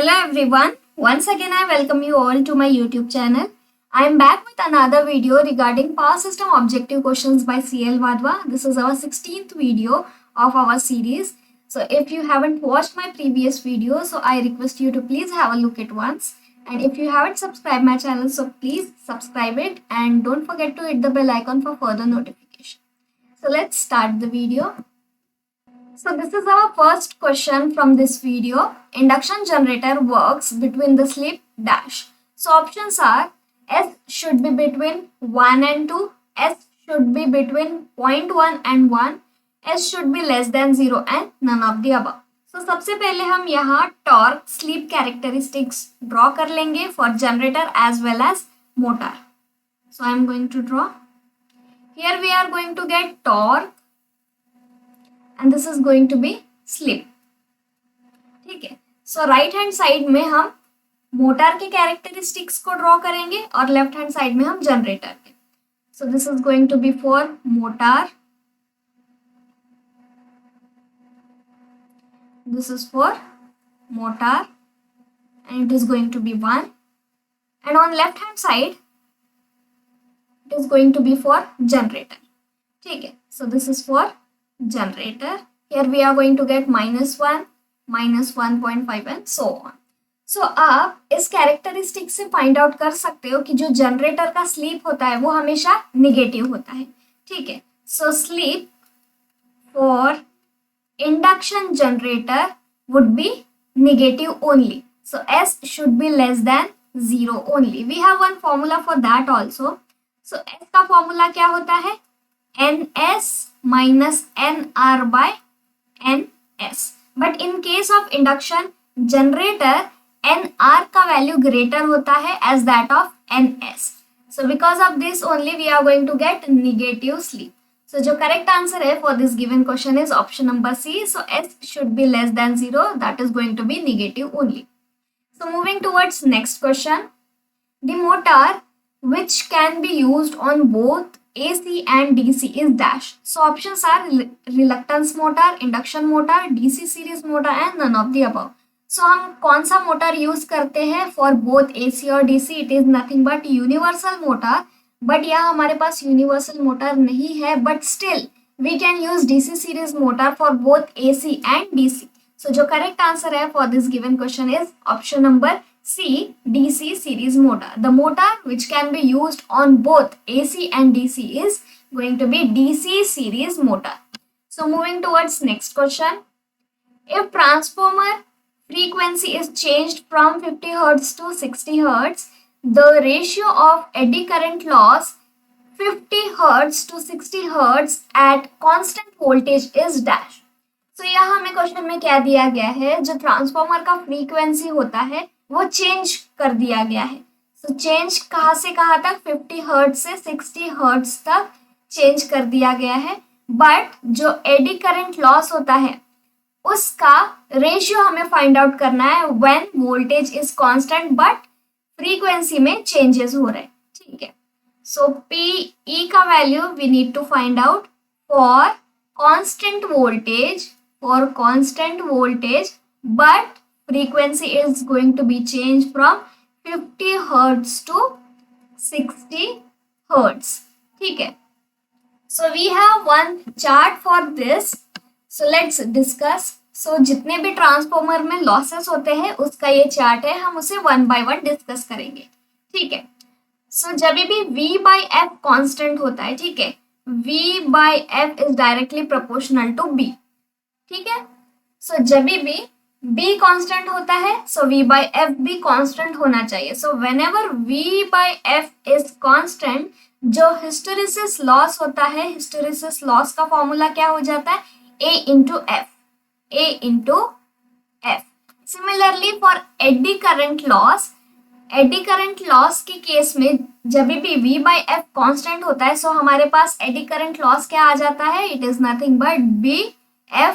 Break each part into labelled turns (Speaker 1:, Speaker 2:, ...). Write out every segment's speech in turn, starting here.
Speaker 1: Hello everyone, once again I welcome you all to my YouTube channel. I am back with another video regarding power system objective questions by CL Wadhwa. This is our 16th video of our series. So if you haven't watched my previous video, so I request you to please have a look at once. And if you haven't subscribed my channel, so please subscribe it and don't forget to hit the bell icon for further notification. So let's start the video. So this is our first question from this video. Induction generator works between the slip dash. So options are S should be between 1 and 2, S should be between 0.1 and 1, S should be less than 0 and none of the above. So सबसे पहले हम यहाँ torque sleep characteristics draw कर लेंगे for generator as well as motor. So I am going to draw. Here we are going to get torque and this is going to be slip. ठीक है. सो right hand side में हम motor के characteristics को draw करेंगे और left hand side में हम जनरेटर के. So this is going to be for motor, this is for motor and it is going to be 1, and on left hand side it is going to be for generator. ठीक है. So this is for generator. Here we are going to get -1, -1.5 and so on. So आप इस characteristic से find out कर सकते हो कि जो जनरेटर का स्लीप होता है वो हमेशा निगेटिव होता है. ठीक है. So sleep for induction generator would be negative only. So S should be less than 0 only. We have one formula for that also. So S का formula क्या होता है? NS minus NR by NS. But in case of induction generator, NR का value greater होता है as that of NS. So because of this only we are going to get negative sleep. So जो correct answer है for this given question is option number C. So S should be less than 0. That is going to be negative only. So moving towards next question. The motor which can be used on both AC and DC is dash. So options are reluctance motor, induction motor, DC series motor and none of the above. So हम कौन सा motor use करते हैं for both AC और DC? It is nothing but universal motor. But यहाँ हमारे पास universal motor नहीं है, but still we can use DC series motor for both AC and DC. So जो करेक्ट आंसर है for this given question is option number C, DC series motor. The motor which can be used on both AC and DC is going to be DC series motor. So moving towards next question. If transformer frequency is changed from 50 Hz to 60 Hz, the ratio of eddy current loss 50 Hz to 60 Hz at constant voltage is dash. So यहाँ हमें question में क्या दिया गया है? जो transformer का frequency होता है वो चेंज कर दिया गया है. So चेंज कहाँ से कहाँ तक? 50 Hz से 60 Hz तक चेंज कर दिया गया है. बट जो एडी करंट लॉस होता है उसका रेशियो हमें फाइंड आउट करना है when voltage is constant but frequency में चेंजेस हो रहे हैं. ठीक है. सो PE का value we need to find out for constant voltage but frequency is going to be change from 50 Hz to 60 Hz. ठीक है. So we have one chart for this. So let's discuss. So जितने भी transformer में losses होते हैं उसका ये chart है, हम उसे वन बाय वन डिस्कस करेंगे. ठीक है. सो जब भी V बाई एफ कॉन्स्टेंट होता है, ठीक है, V by F is directly proportional to B. ठीक है. सो जब भी B कॉन्स्टेंट होता है सो V बाई एफ भी कॉन्स्टेंट होना चाहिए. So when ever V by F is constant, जो हिस्टेरिसिस लॉस होता है, हिस्टेरिसिस लॉस का फॉर्मूला क्या हो जाता है? A into F. Similarly for eddy current loss के केस में जब भी V by F कांस्टेंट होता है, सो हमारे पास एडी करंट लॉस क्या आ जाता है? It is nothing but BF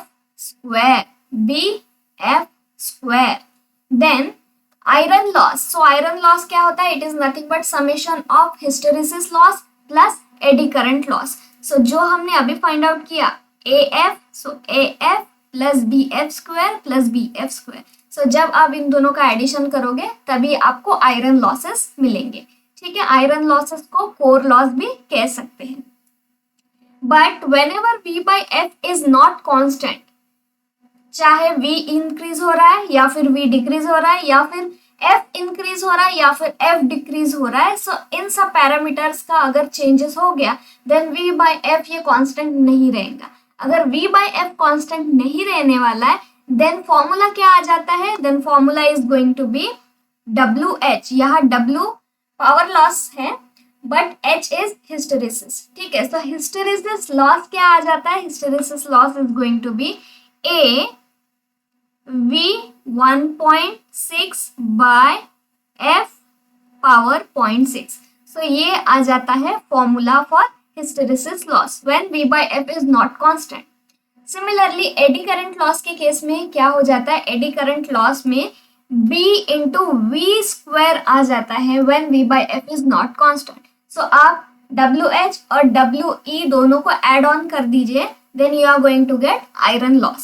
Speaker 1: square. Then iron loss. So iron loss क्या होता है? It is nothing but summation of hysteresis loss plus eddy current loss. So जो हमने अभी फाइंड आउट किया AF, so AF plus BF square plus BF square. सो जब आप इन दोनों का एडिशन करोगे तभी आपको आयरन लॉसेस मिलेंगे। ठीक है, आयरन लॉसेस को कोर लॉस भी कह सकते हैं। But whenever V by F is not constant, चाहे V इंक्रीज हो रहा है या फिर V डिक्रीज हो रहा है या फिर F इंक्रीज हो रहा है या फिर F डिक्रीज हो रहा है, सो इन सब पैरामीटर्स का अगर चेंजेस हो गया देन V by F ये कांस्टेंट नहीं रहेगा। अगर V by F कांस्टेंट नहीं रहने वाला है देन फॉर्मूला क्या आ जाता है, then formula is going to be WH। यहाँ W पावर लॉस है बट H इज हिस्टेरिसिस। ठीक है, सो हिस्टेरिसिस लॉस क्या आ जाता है, hysteresis loss is going to be A V 1.6 by F power 0.6। So ये आ जाता है formula for hysteresis loss when V by F is not constant. Similarly eddy current loss के केस में क्या हो जाता है, एडी करंट लॉस में B इंटू वी स्क्वायर आ जाता है when V by F is not constant. So आप WH और WE दोनों को एड ऑन कर दीजिए, then you are going to get iron loss.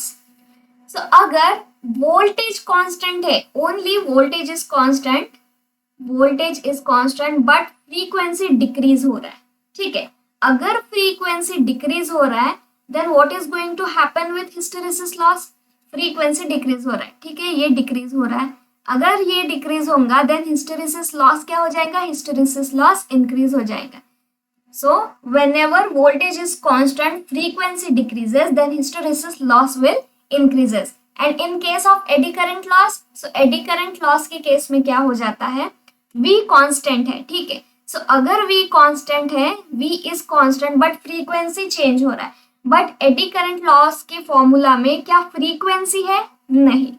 Speaker 1: So अगर वोल्टेज कांस्टेंट है, only voltage is constant, voltage is constant but frequency decrease हो रहा है। ठीक है, अगर फ्रीक्वेंसी डिक्रीज हो रहा है then what is going to happen with hysteresis loss, frequency decrease हो रहा है। ठीक है, ये डिक्रीज हो रहा है, अगर ये डिक्रीज होगा देन हिस्टेरिसिस लॉस क्या हो जाएगा, हिस्टेरिसिस लॉस इंक्रीज हो जाएगा। So whenever voltage is constant frequency decreases then hysteresis loss will increases. And in case of eddy current loss, so eddy current loss के केस में क्या हो जाता है, V कांस्टेंट है। ठीक है, सो अगर V कांस्टेंट है, V is constant but frequency change हो रहा है, बट एडी करंट लॉस के फॉर्मूला में क्या फ्रीक्वेंसी है, नहीं।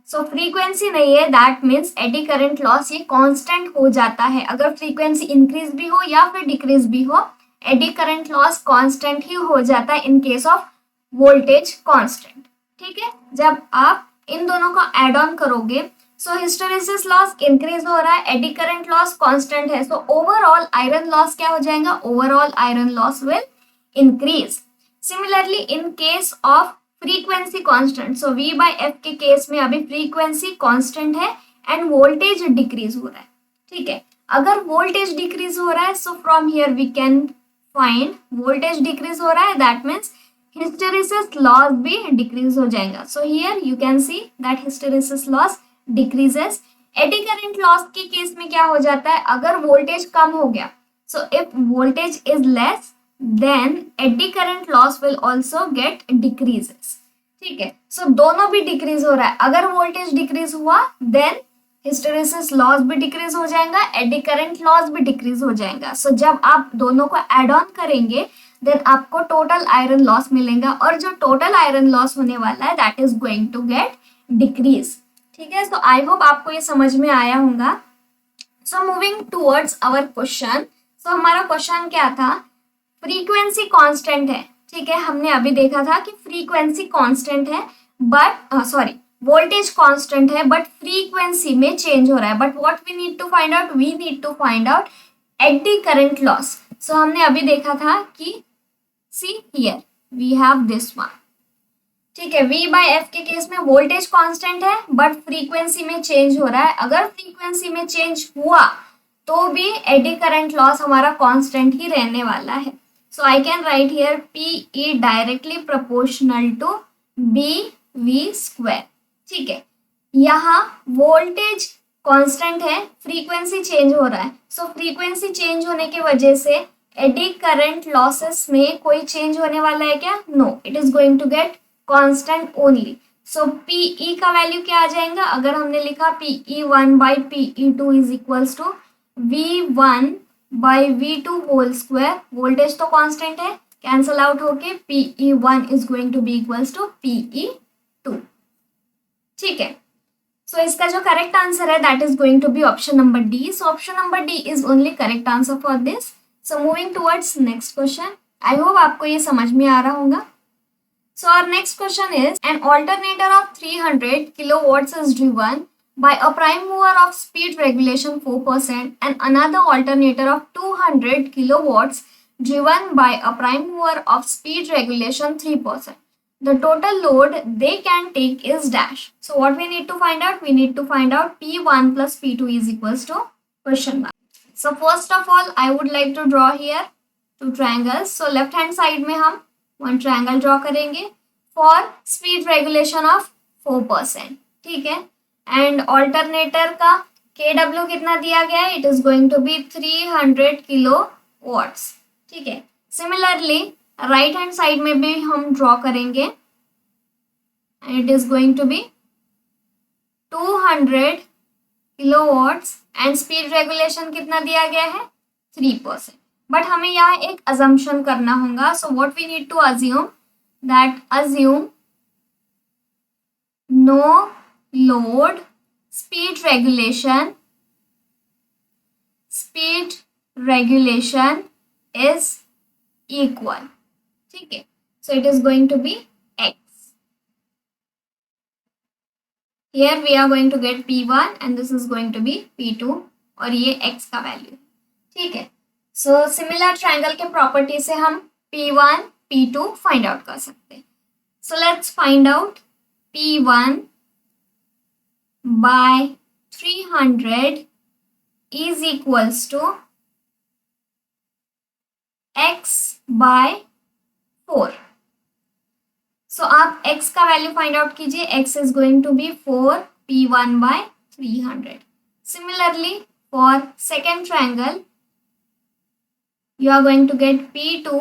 Speaker 1: सो फ्रीक्वेंसी नहीं है, that means AD current loss ये कांस्टेंट हो जाता है। अगर फ्रीक्वेंसी इंक्रीज भी हो या फिर डिक्रीज भी हो, एडी करंट लॉस कांस्टेंट ही हो जाता है इन केस ऑफ वोल्टेज कांस्टेंट। ठीक है, जब आप इन दोनों को एड ऑन करोगे सो हिस्टेरिसिस लॉस इंक्रीज हो रहा है, एडी करंट लॉस कांस्टेंट है, सो ओवरऑल आयरन लॉस क्या हो जाएगा, overall iron loss will increase. Similarly in case of frequency constant, so V by F के केस में अभी फ्रीक्वेंसी कांस्टेंट है एंड वोल्टेज डिक्रीज हो रहा है। ठीक है, अगर वोल्टेज डिक्रीज हो रहा है so from here we can find voltage decrease हो रहा है, दैट मीन्स हिस्टेरिसिस लॉस भी डिक्रीज हो जाएगा। So here you can see that hysteresis loss decreases. Eddy current loss के केस में क्या हो जाता है, अगर वोल्टेज कम हो गया, so if voltage is less then eddy current loss will also get decreases। ठीक है, सो दोनों भी डिक्रीज हो रहा है, अगर वोल्टेज डिक्रीज हुआ देन हिस्टेरिसिस लॉस भी डिक्रीज हो जाएगा, एडी करंट लॉस भी डिक्रीज हो जाएगा। सो जब आप दोनों को एड ऑन करेंगे देन आपको टोटल आयरन लॉस मिलेगा और जो टोटल आयरन लॉस होने वाला है that is going to get decrease. ठीक है, सो आई होप आपको ये समझ में आया होगा। So moving towards our question, so हमारा क्वेश्चन क्या था, फ्रीक्वेंसी कांस्टेंट है। ठीक है, हमने अभी देखा था कि फ्रीक्वेंसी कांस्टेंट है बट वोल्टेज कांस्टेंट है बट फ्रीक्वेंसी में चेंज हो रहा है, but what we need to find out, we need to find out eddy current loss. So हमने अभी देखा था कि see here we have this one. ठीक है, V by F के केस में वोल्टेज कांस्टेंट है बट फ्रीक्वेंसी में चेंज हो रहा है, अगर फ्रीक्वेंसी में चेंज हुआ तो भी एडी करंट लॉस हमारा कांस्टेंट ही रहने वाला है। So I can write here PE directly proportional to BV square। ठीक है, यहाँ वोल्टेज कांस्टेंट है, फ्रीक्वेंसी चेंज हो रहा है, सो फ्रीक्वेंसी चेंज होने की वजह से एडी करंट लॉसेस में कोई चेंज होने वाला है क्या, no, it is going to get constant only. So PE का वैल्यू क्या आ जाएगा, अगर हमने लिखा PE1 by PE2 is equals to V1 by V2 whole square, voltage तो कांस्टेंट है, कैंसल आउट होके PE1 is going to be equals to PE2। ठीक है, सो इसका जो करेक्ट आंसर है that is going to be option number D. So option number D is only correct answer for this. So moving towards next question, I hope आपको ये समझ में आ रहा होगा। So our next question is an alternator of 300 kilowatts is driven by a prime mover of speed regulation 4% and another alternator of 200 kilowatts driven by a prime mover of speed regulation 3%. the total load they can take is dash. So what we need to find out? We need to find out P1 plus P2 is equals to question mark. So first of all, I would like to draw here two triangles. So left hand side में हम one triangle draw करेंगे for speed regulation of 4%. ठीक है. And alternator का KW कितना दिया गया है? It is going to be 300 kilowatts. ठीक है. Similarly, राइट हैंड साइड में भी हम ड्रॉ करेंगे and it is going to be 200 kilowatts and speed regulation कितना दिया गया है? 3%. बट हमें यहाँ एक अजम्पशन करना होगा. So what we need to assume that assume no load speed regulation is equal. ठीक है. So it is going to be x. Here we are going to get P1 and this is going to be P2 और ये x का value. ठीक है. So similar triangle के property से हम P1 P2 फाइंड आउट कर सकते हैं. So let's find out P1 by 300 is equals to x by 4. So आप x का वैल्यू फाइंड आउट कीजिए. x is going to be 4 P1 by 300. Similarly for second triangle you are going to get P2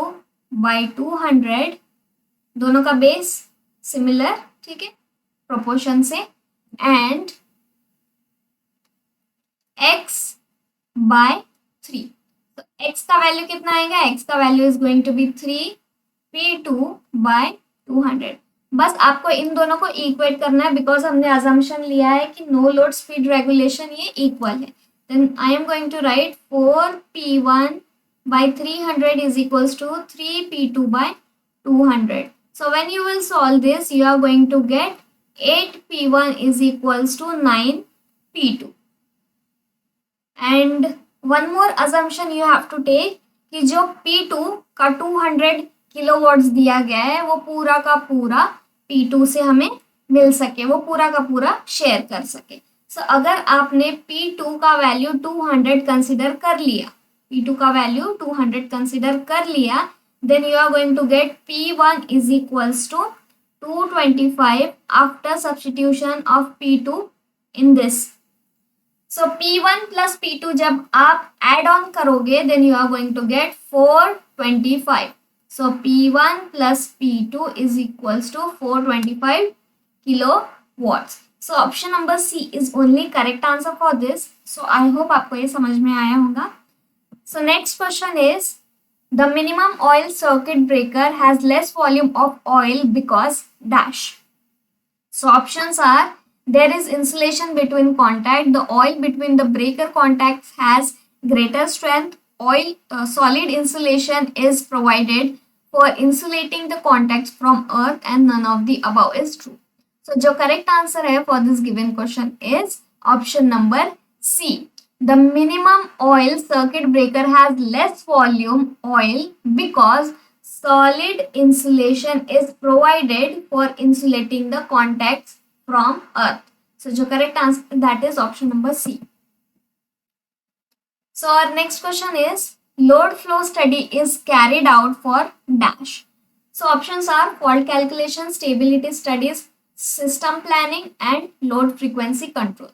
Speaker 1: by 200. दोनों का base similar. ठीक है, proportion से. And x by 3. तो x का वैल्यू कितना आएगा? x का value is going to be 3 P2 by 200. बस आपको इन दोनों को इक्वेट करना है बिकॉज हमने अजम्पशन लिया है कि नो लोड स्पीड रेगुलेशन ये इक्वल है. Then I am going to write 4 P1 by 300 is equals to 3 P2 by 200. So when you will solve this you are going to get 8 P1 is equals to 9 P2. And one more assumption you have to take कि जो P2 का 200 kilowatts दिया गया है वो पूरा का पूरा P2 से हमें मिल सके, वो पूरा का पूरा शेयर कर सके. सो अगर आपने P2 का वैल्यू 200 कंसिडर कर लिया, P2 का वैल्यू 200 कंसिडर कर लिया, then you are going to get P1 is equals to 225 after substitution of P2 in this. So P1 plus P2 जब आप एड ऑन करोगे then you are going to get 425. So P1 plus P2 is equals to 425 kilowatts. So option number C is only correct answer for this. So I hope आपको ये समझ में आया होगा. So next question is the minimum oil circuit breaker has less volume of oil because dash. So options are there is insulation between contact. The oil between the breaker contacts has greater strength. Solid insulation is provided for insulating the contacts from earth and none of the above is true. So जो correct answer है for this given question is option number C. The minimum oil circuit breaker has less volume oil because solid insulation is provided for insulating the contacts from earth. So जो correct answer that is option number C. So our next question is load flow study is carried out for dash. So options are fault calculation, stability studies, system planning and load frequency control.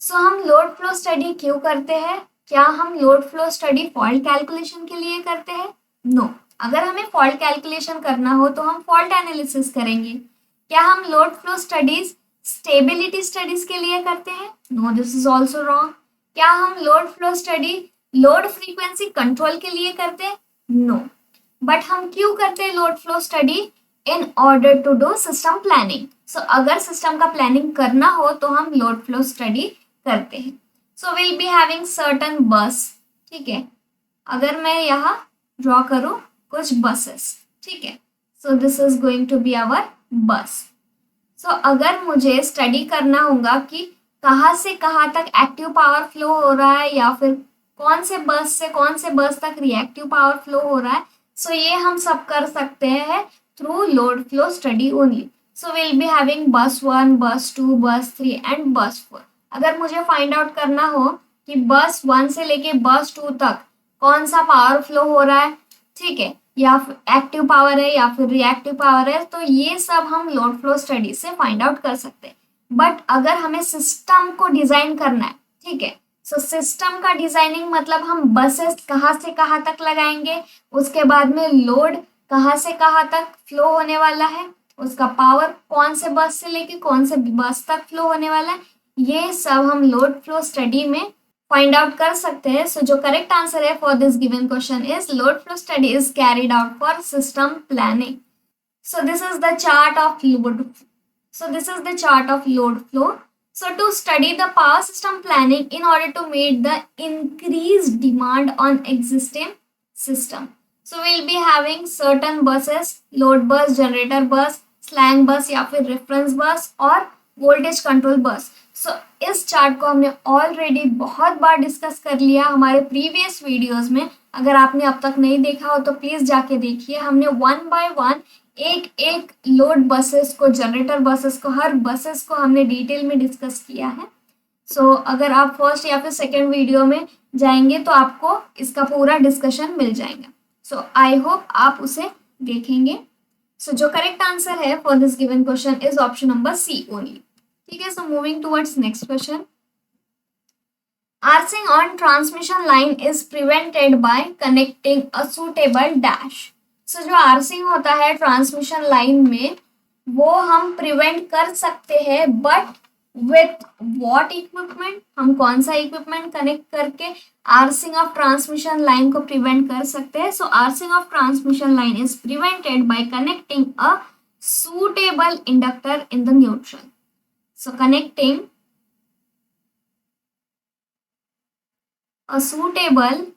Speaker 1: So हम load flow study क्यों करते हैं? क्या हम load flow study fault calculation के लिए करते हैं? No. अगर हमें fault calculation करना हो तो हम fault analysis करेंगे. क्या हम load flow studies stability studies के लिए करते हैं? No, this is also wrong. क्या हम load flow study load frequency control के लिए करते हैं? नो. बट हम क्यों करते हैं load flow study? In order to do system planning. So अगर सिस्टम का प्लानिंग करना हो तो हम लोड फ्लो स्टडी करते हैं. So will be having certain बस. ठीक है, अगर मैं यहाँ ड्रॉ करूँ कुछ बसेस. ठीक है, so this is going to be our bus. So अगर मुझे स्टडी करना होगा कि कहाँ से कहाँ तक एक्टिव पावर फ्लो हो रहा है या फिर कौन से बस से कौन से बस तक रिएक्टिव पावर फ्लो हो रहा है, सो ये हम सब कर सकते हैं through load flow study only. So we'll be having bus 1, bus 2, bus 3 and bus 4. अगर मुझे फाइंड आउट करना हो कि बस 1 से लेके बस 2 तक कौन सा पावर फ्लो हो रहा है, ठीक है, या फिर एक्टिव पावर है या फिर रिएक्टिव पावर है, तो ये सब हम लोड फ्लो स्टडी से फाइंड आउट कर सकते हैं. बट अगर हमें सिस्टम को डिजाइन करना है, ठीक है, सो सिस्टम का डिजाइनिंग मतलब हम बसेस कहाँ से कहाँ तक लगाएंगे, उसके बाद में लोड कहाँ से कहाँ तक फ्लो होने वाला है, उसका पावर कौन से बस से लेके कौन से बस तक फ्लो होने वाला है, ये सब हम लोड फ्लो स्टडी में फाइंड आउट कर सकते हैं. सो जो करेक्ट आंसर है for this given question is load flow study is carried out for system planning. So this is the chart of load. So this is the chart of load flow. So to study the power system planning in order to meet the increased demand on existing system. So we'll be having certain buses, load bus, generator bus, slang bus या फिर reference bus और voltage control bus. So इस chart को हमने already बहुत बार discuss कर लिया हमारे प्रीवियस वीडियोस में. अगर आपने अब तक नहीं देखा हो तो प्लीज जाके देखिए. हमने 1 by 1 एक एक लोड बसेस को, जनरेटर बसेस को, हर बसेस को हमने डिटेल में डिस्कस किया है. सो अगर आप फर्स्ट या फिर सेकेंड वीडियो में जाएंगे तो आपको इसका पूरा डिस्कशन मिल जाएगा. सो आई होप आप उसे देखेंगे. सो जो करेक्ट आंसर है for this given question is option number C only. ठीक है. So moving towards next question. Arcing on transmission line is prevented by connecting a suitable dash. So जो arcing होता है ट्रांसमिशन लाइन में वो हम prevent कर सकते हैं, बट विथ व्हाट इक्विपमेंट, हम कौन सा इक्विपमेंट कनेक्ट करके आर्सिंग ऑफ ट्रांसमिशन लाइन को प्रिवेंट कर सकते हैं. So arcing of transmission line is prevented by connecting a suitable inductor in the neutral. So connecting a suitable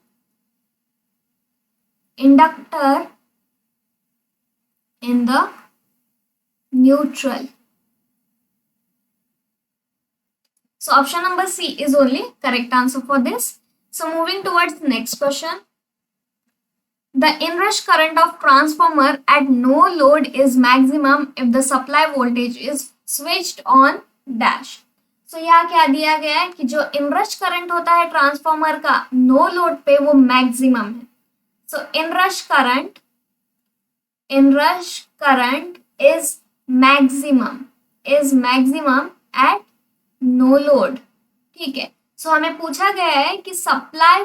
Speaker 1: inductor in the neutral. So option number C is only correct answer for this. So moving towards the next question. The inrush current of transformer at no load is maximum if the supply voltage is switched on dash. So यहाँ क्या दिया गया है कि जो inrush current होता है transformer का नो लोड पे वो मैक्सिमम है. So inrush current is maximum at no load. ठीक है. सो हमें पूछा गया है कि सप्लाई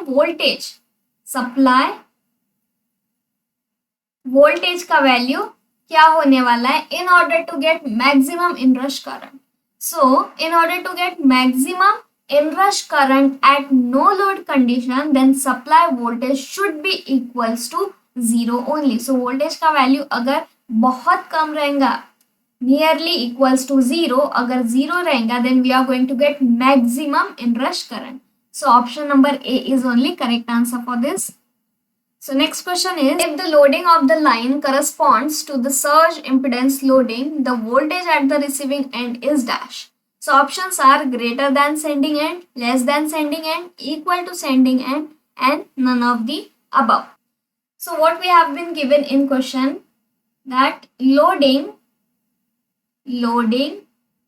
Speaker 1: वोल्टेज का वैल्यू क्या होने वाला है in order to get maximum inrush current. So in order to get maximum inrush current at no load condition then supply voltage should be equals to 0 only. So voltage का value अगर बहुत कम रहेगा, nearly equals to 0, अगर 0 रहेगा then we are going to get maximum inrush current. So option number A is only correct answer for this. So next question is, if the loading of the line corresponds to the surge impedance loading, the voltage at the receiving end is dash. So options are greater than sending end, less than sending end, equal to sending end, and none of the above. So what we have been given in question that loading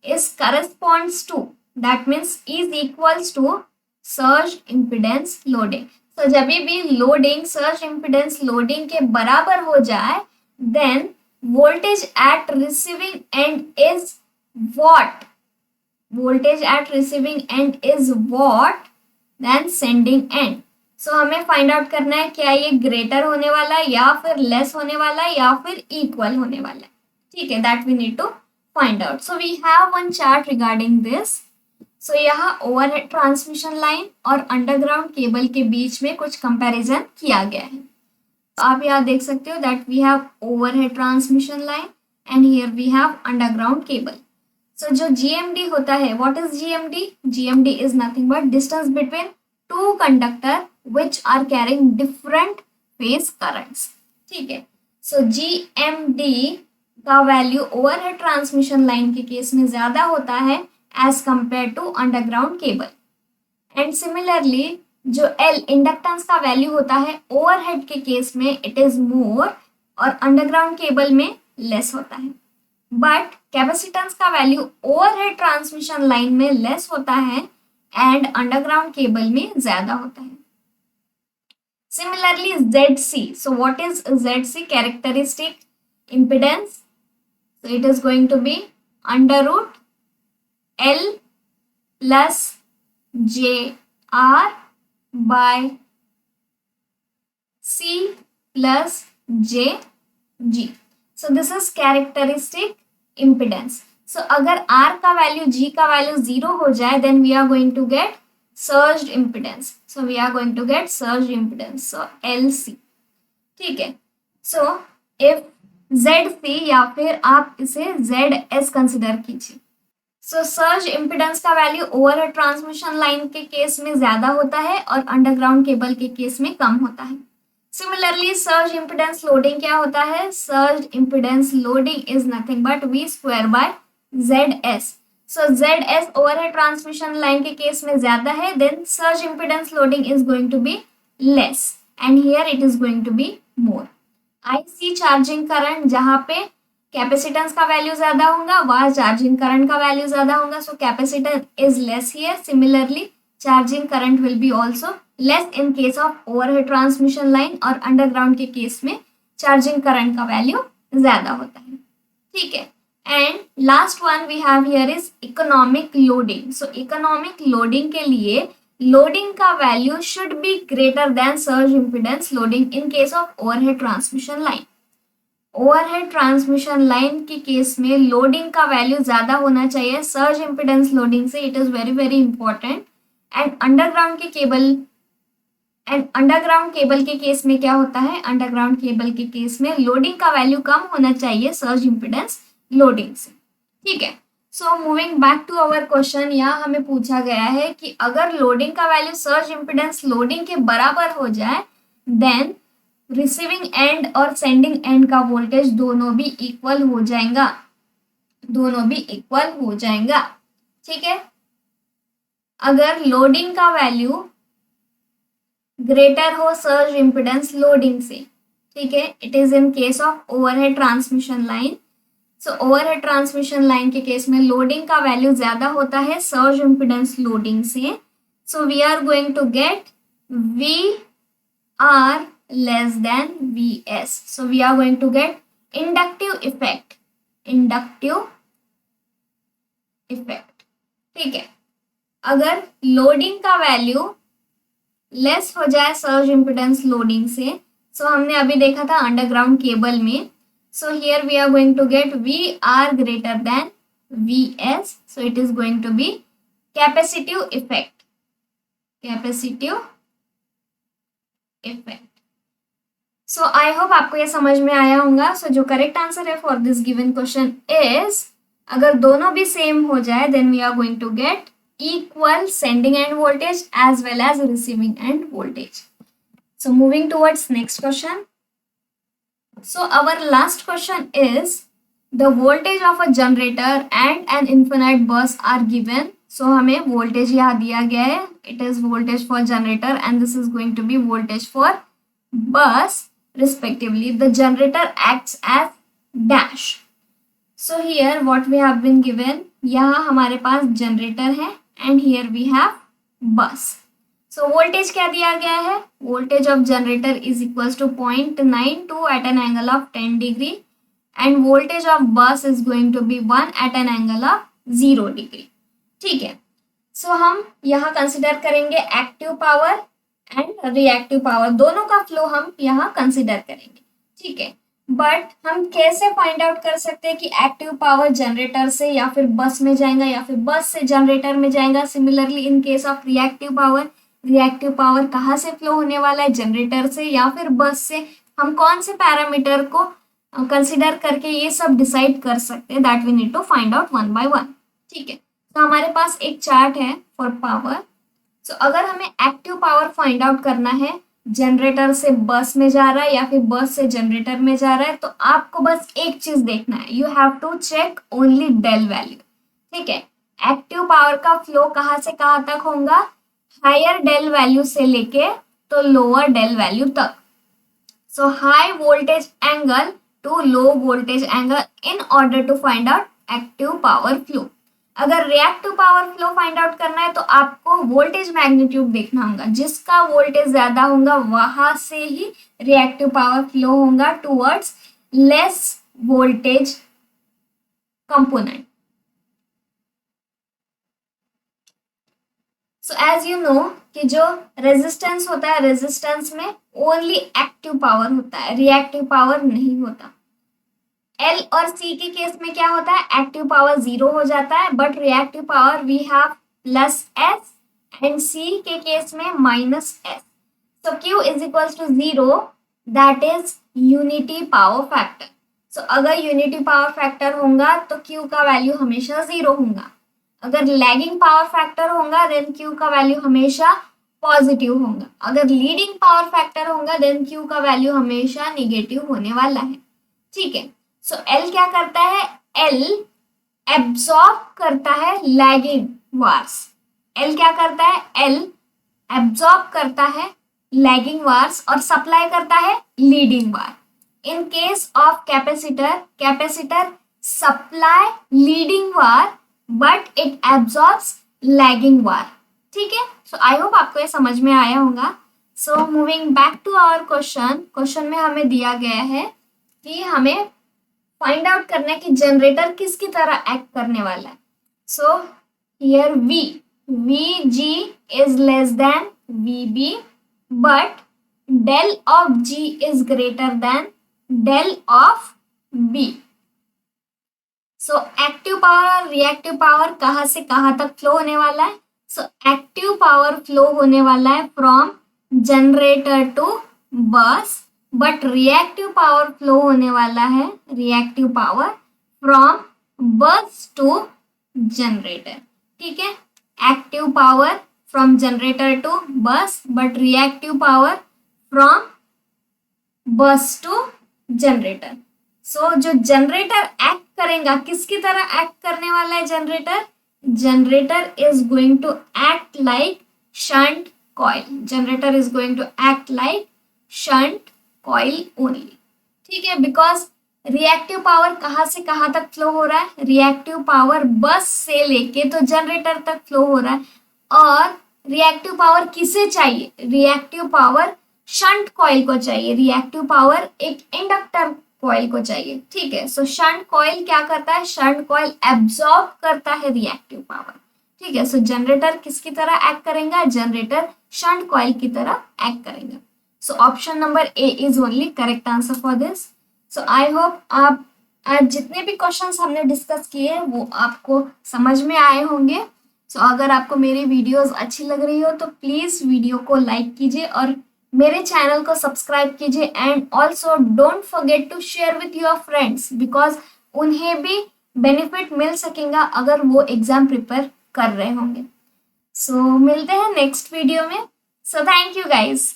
Speaker 1: is corresponds to, that means is equals to surge impedance loading. तो जब भी loading surge impedance loading के बराबर हो जाए then voltage at receiving end is what than sending end. So हमें find out करना है क्या ये ग्रेटर होने वाला है या फिर लेस होने वाला है या फिर इक्वल होने वाला है. ठीक है. That we need to find out. So we have one chart regarding this. So यहाँ ओवरहेड ट्रांसमिशन लाइन और अंडरग्राउंड केबल के बीच में कुछ कंपैरिजन किया गया है. आप यहाँ देख सकते हो that we have overhead transmission line and here we have underground cable. So जो GMD होता है, what is GMD is nothing but distance between two conductor which are carrying different phase currents. ठीक है. सो GMD का value overhead transmission line के case में ज्यादा होता है as compared to underground cable. And similarly जो L इंडक्टेंस का वैल्यू होता है ओवरहेड के केस में it is more और अंडरग्राउंड केबल में लेस होता है, बट कैपेसिटेंस का वैल्यू ओवरहेड ट्रांसमिशन लाइन में लेस होता है एंड अंडरग्राउंड केबल में ज्यादा होता है. Similarly, ZC. So what is ZC? Characteristic impedance. So it is going to be under root L plus JR by C plus JG. So this is characteristic impedance. So अगर R का value G का value 0 हो जाए, then we are going to get surged impedance. So we are going to get surged impedance. So LC. ठीक है. So if ZC या फिर आप इसे ZS कंसिडर कीजिए. So सर्ज इम्पिडेंस का वैल्यू ओवरहेड ट्रांसमिशन लाइन के केस में ज्यादा होता है और अंडरग्राउंड केबल के केस में कम होता है. सिमिलरली सर्ज इम्पिडेंस लोडिंग क्या होता है? Surge impedance loading is nothing but V square by ZS. So ZS overhead transmission line के केस में ज्यादा है, then surge impedance loading is going to be less and here it is going to be more. IC charging current, जहाँ पे capacitance का value ज्यादा होगा वहाँ चार्जिंग करंट का वैल्यू ज्यादा होगा, so capacitance is less here. Similarly charging current will be also less in case of overhead transmission line और underground के केस में चार्जिंग करंट का वैल्यू ज्यादा होता है. ठीक है. And last one we have here is economic loading. So economic loading के लिए loading का value should be greater than surge impedance loading in case of overhead transmission line. Overhead transmission line के case में loading का value ज़्यादा होना चाहिए surge impedance loading से. It is very very important. And underground cable के case में क्या होता है? अंडरग्राउंड केबल के केस में लोडिंग का वैल्यू कम होना चाहिए सर्ज इम्पिडेंस लोडिंग से. ठीक है. So moving back to our question, यहाँ हमें पूछा गया है कि अगर लोडिंग का वैल्यू सर्ज इम्पिडेंस लोडिंग के बराबर हो जाए देन रिसीविंग एंड और सेंडिंग एंड का वोल्टेज दोनों भी इक्वल हो जाएगा. ठीक है. अगर लोडिंग का वैल्यू ग्रेटर हो सर्ज इम्पिडेंस लोडिंग से. ठीक है. It is in case of overhead transmission line. So overhead transmission line के केस में लोडिंग का वैल्यू ज्यादा होता है सर्ज इम्पिडेंस लोडिंग से. So we are going to get VR less than VS. So we are going to get inductive effect. ठीक है. अगर लोडिंग का वैल्यू लेस हो जाए सर्ज इम्पिडेंस लोडिंग से, सो हमने अभी देखा था अंडरग्राउंड केबल में. So here we are going to get VR greater than VS. So it is going to be capacitive effect. So I hope आपको ये समझ में आया होगा. So जो करेक्ट आंसर है for this given question is, अगर दोनों भी सेम हो जाए then we are going to get equal sending end voltage as well as receiving end voltage. So moving towards next question. So our last question is, the voltage of a generator and an infinite bus are given. So हमें voltage यहाँ दिया गया है. It is voltage for generator and this is going to be voltage for bus respectively. The generator acts as dash. So here what we have been given, यहाँ हमारे पास generator है and here we have bus. So voltage क्या दिया गया है? Voltage of generator is equals to 0.92 at an angle of 10 degree and voltage of bus is going to be 1 at an angle of 0 degree. ठीक है. So हम यहाँ consider करेंगे active power and reactive power, दोनों का flow हम यहाँ consider करेंगे. ठीक है. बट हम कैसे फाइंड आउट कर सकते हैं कि एक्टिव पावर जनरेटर से या फिर बस में जाएगा या फिर बस से जनरेटर में जाएगा. Similarly in case of reactive power कहाँ से फ्लो होने वाला है? जनरेटर से या फिर बस से. हम कौन से पैरामीटर को कंसिडर करके ये सब डिसाइड कर सकते हैं? That we need to find out one by one. ठीक है. तो हमारे पास एक चार्ट है फॉर पावर. सो अगर हमें एक्टिव पावर फाइंड आउट करना है, जनरेटर से बस में जा रहा है या फिर बस से जनरेटर में जा रहा है, तो आपको बस एक चीज देखना है, you have to check only del value. ठीक है. एक्टिव पावर का फ्लो कहाँ से कहाँ तक होगा? हायर डेल वैल्यू से लेके तो लोअर डेल वैल्यू तक. So high voltage angle to low voltage angle in order to find out active power flow. अगर reactive power flow find out करना है तो आपको वोल्टेज मैग्नीट्यूड देखना होगा, जिसका वोल्टेज ज्यादा होगा वहां से ही रिएक्टिव पावर फ्लो होगा towards less voltage component. So as you know कि जो रेजिस्टेंस होता है, रेजिस्टेंस में ओनली एक्टिव पावर होता है, रिएक्टिव पावर नहीं होता. एल और सी के केस में क्या होता है, एक्टिव पावर 0 हो जाता है, but reactive power we have plus S, and C के केस में minus S. So Q is equals to 0, that is unity power factor. So अगर यूनिटी पावर फैक्टर होगा तो क्यू का वैल्यू हमेशा 0 होगा. अगर लैगिंग पावर फैक्टर होगा देन क्यू का वैल्यू हमेशा पॉजिटिव होगा. अगर लीडिंग पावर फैक्टर होगा देन क्यू का वैल्यू हमेशा निगेटिव होने वाला है. ठीक है. सो एल क्या करता है, एल एब्सॉर्ब करता है लैगिंग वार्स. एल क्या करता है, एल एब्सॉर्ब करता है लैगिंग वार्स और सप्लाई करता है leading VAR. In case of capacitor, capacitor supply leading VAR but it absorbs lagging VAR. ठीक है. सो आई होप आपको ये समझ में आया होगा. So moving back to our question, question में हमें दिया गया है कि हमें फाइंड आउट करना है कि जनरेटर किसकी तरह एक्ट करने वाला है. So here V G is less than V B but del of G is greater than del of B. So active power और रिएक्टिव पावर कहाँ से कहाँ तक फ्लो होने वाला है. सो एक्टिव पावर फ्लो होने वाला है from generator to bus, but reactive power flow होने वाला है, reactive power from bus to generator. ठीक है. Active power from generator to bus but reactive power from bus to generator. So जो generator act करेगा, किसकी तरह एक्ट करने वाला है generator, generator is going to act like shunt coil. Generator is going to act like shunt coil only. ठीक है. Because reactive power कहाँ से कहाँ तक फ्लो हो रहा है, रिएक्टिव पावर बस से लेके तो जनरेटर तक फ्लो हो रहा है. और रिएक्टिव पावर किसे चाहिए, रिएक्टिव पावर शंट कॉइल को चाहिए, रिएक्टिव पावर एक इंडक्टर कॉइल को चाहिए. ठीक है. सो शंट कॉइल क्या करता है, शंट कॉइल एब्सॉर्ब करता है रिएक्टिव पावर. ठीक है. सो जनरेटर किसकी तरह एक्ट करेगा, जनरेटर शंट कॉइल की तरह एक्ट करेगा. So option number A is only correct answer for this. So I hope आप आज जितने भी क्वेश्चंस हमने डिस्कस किए वो आपको समझ में आए होंगे. So अगर आपको मेरी वीडियोस अच्छी लग रही हो तो प्लीज़ वीडियो को लाइक कीजिए और मेरे चैनल को सब्सक्राइब कीजिए. And also don't forget to share with your friends, because उन्हें भी बेनिफिट मिल सकेगा अगर वो एग्जाम प्रिपेयर कर रहे होंगे. सो मिलते हैं नेक्स्ट वीडियो में. So thank you guys.